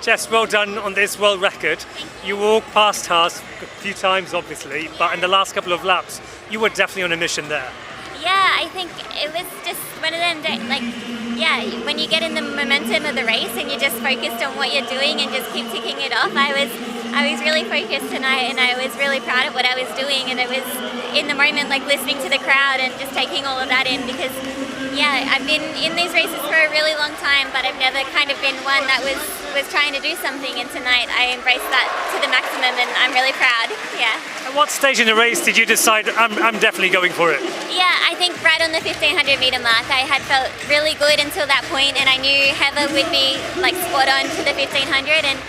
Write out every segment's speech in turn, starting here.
Jess, well done on this world record. You walked past us a few times, obviously, but in the last couple of laps, you were definitely on a mission there. Yeah, I think it was just one of them days, like, yeah, when you get in the momentum of the race and you're just focused on what you're doing and just keep ticking it off. I was really focused tonight, and I was really proud of what I was doing, and it was in the moment, like listening to the crowd and just taking all of that in, because yeah, I've been in these races for a really long time, but I've never kind of been one that was trying to do something, and tonight I embraced that to the maximum, and I'm really proud. Yeah. At what stage in the race did you decide I'm definitely going for it? Yeah, I think right on the 1500 meter mark, I had felt really good until that point, and I knew Heather would be like spot on to the 1500, and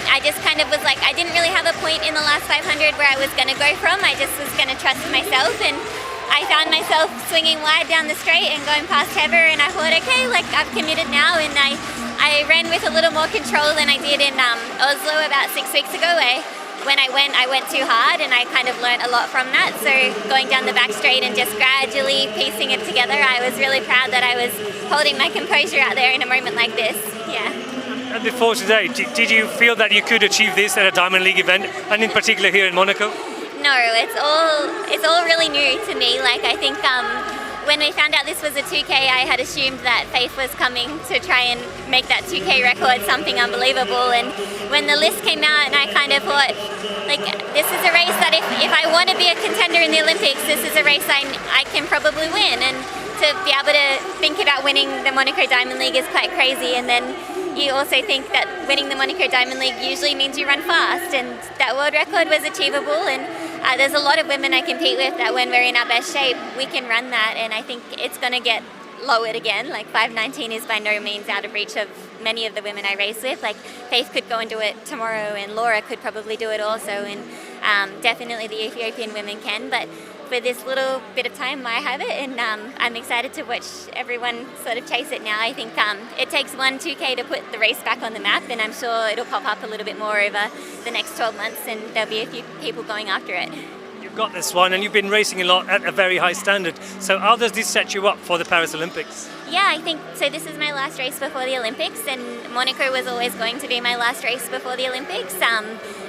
I just kind of was like, I didn't really have a point in the last 500 where I was going to go from. I just was going to trust myself, and I found myself swinging wide down the straight and going past Heather, and I thought, okay, like I've committed now, and I ran with a little more control than I did in Oslo about 6 weeks ago. When I went too hard, and I kind of learnt a lot from that. So going down the back straight and just gradually piecing it together, I was really proud that I was holding my composure out there in a moment like this. Yeah. And before today, did you feel that you could achieve this at a Diamond League event, and in particular here in Monaco? No, it's all really new to me. Like, I think when we found out this was a 2K, I had assumed that Faith was coming to try and make that 2K record something unbelievable. And when the list came out, and I kind of thought, like, this is a race that if I want to be a contender in the Olympics, this is a race I can probably win. And to be able to think about winning the Monaco Diamond League is quite crazy. And then you also think that winning the Monaco Diamond League usually means you run fast, and that world record was achievable. And there's a lot of women I compete with that when we're in our best shape, we can run that, and I think it's going to get lowered again. Like 5:19 is by no means out of reach of many of the women I race with. Like Faith could go and do it tomorrow, and Laura could probably do it also, and definitely the Ethiopian women can, but for this little bit of time I have it, and I'm excited to watch everyone sort of chase it now. I think it takes one 2K to put the race back on the map, and I'm sure it'll pop up a little bit more over the next 12 months, and there'll be a few people going after it. You've got this one, and you've been racing a lot at a very high standard. So how does this set you up for the Paris Olympics? Yeah, I think so. This is my last race before the Olympics, and Monaco was always going to be my last race before the Olympics.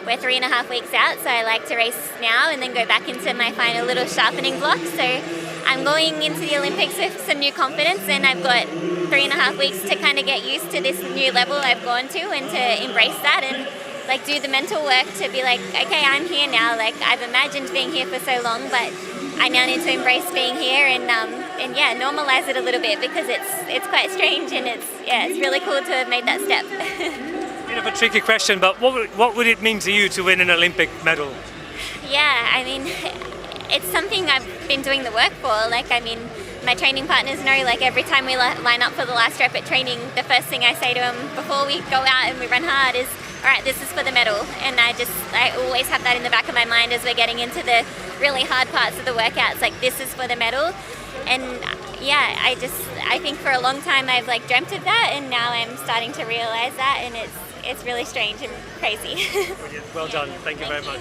We're 3.5 weeks out, so I like to race now and then go back into my final little sharpening block. So I'm going into the Olympics with some new confidence, and I've got 3.5 weeks to kind of get used to this new level I've gone to, and to embrace that, and like do the mental work to be like, okay, I'm here now. Like I've imagined being here for so long, but I now need to embrace being here, and yeah, normalize it a little bit, because it's quite strange, and it's really cool to have made that step. Bit of a tricky question, but what would it mean to you to win an Olympic medal? Yeah, I mean, it's something I've been doing the work for. Like, I mean, my training partners know, like every time we line up for the last rep at training, the first thing I say to them before we go out and we run hard is, all right, this is for the medal. And I always have that in the back of my mind as we're getting into the really hard parts of the workouts, like this is for the medal. And yeah, I think for a long time I've like dreamt of that, and now I'm starting to realize that, and it's really strange and crazy. Brilliant. Well done. Thank you very much.